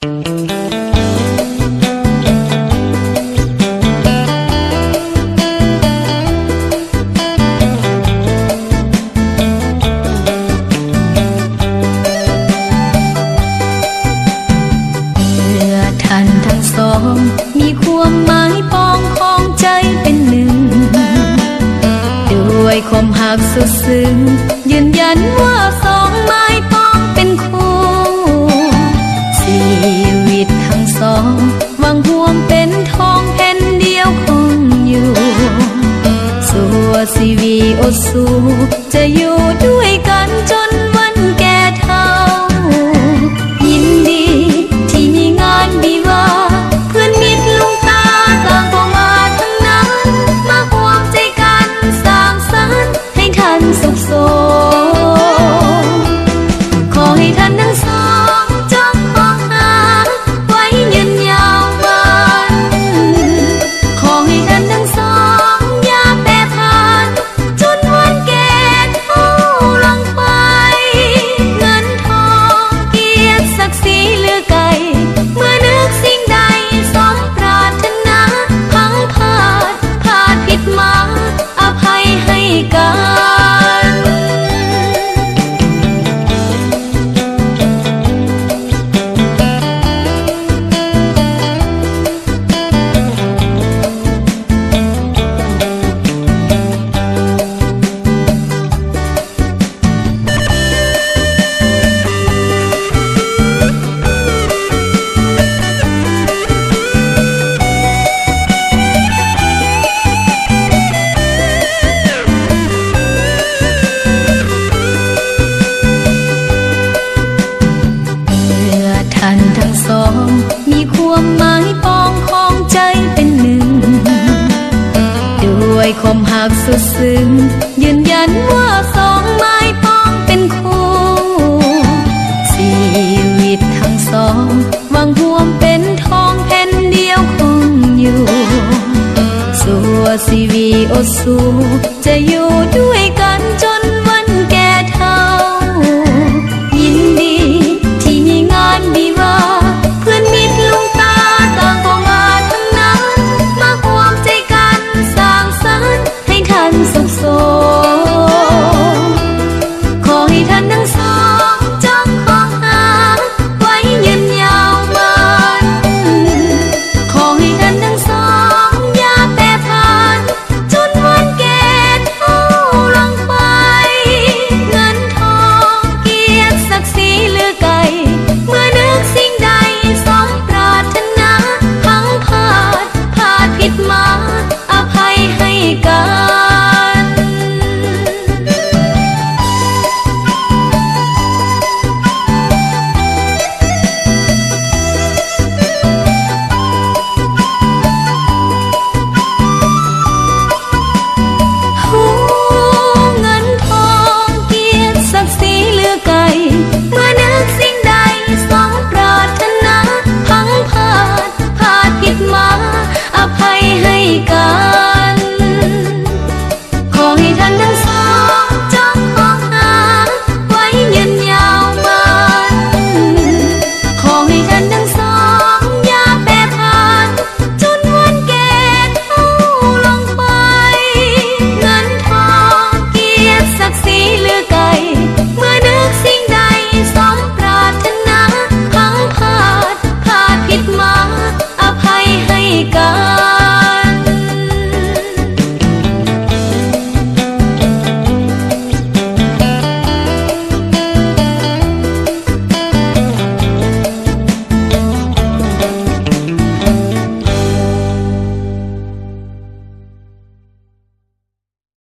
มีความหมายปองของใจเป็นหนึ่งด้วยความหักสุดซึ้งยืนยันว่าสองไม้ปองเป็นคู่ชีวิตทั้งสองหวังห่วงเป็นทองแผ่นเดียวคงอยู่สัวชีวิตอดสู้จะอยู่ด้วยกันจนวันแก่เฒ่ายินดีที่มีงานวิวาเพื่อนมิตรลุงตาต่างก็มาทั้งนั้นมาห่วงใจกันสร้างสรรค์ให้ท่านสุขสมขอให้ท่านทั้งสองจงคงหาไว้ยืนยาววันขอให้ท่านทั้งสองอย่าแปรผันจนวันแก่เฒ่าลงไปเงินทองเกียรติศักดิ์ศรีเหลือไกลเมื่อนึกสิ่งใดสมปรารถนาพังพลาดผิดมาอภัยให้กันท่านทั้งสองมีความหมายปองของใจเป็นหนึ่งด้วยความหักสุดซึ้งยืนยันว่าสองไม้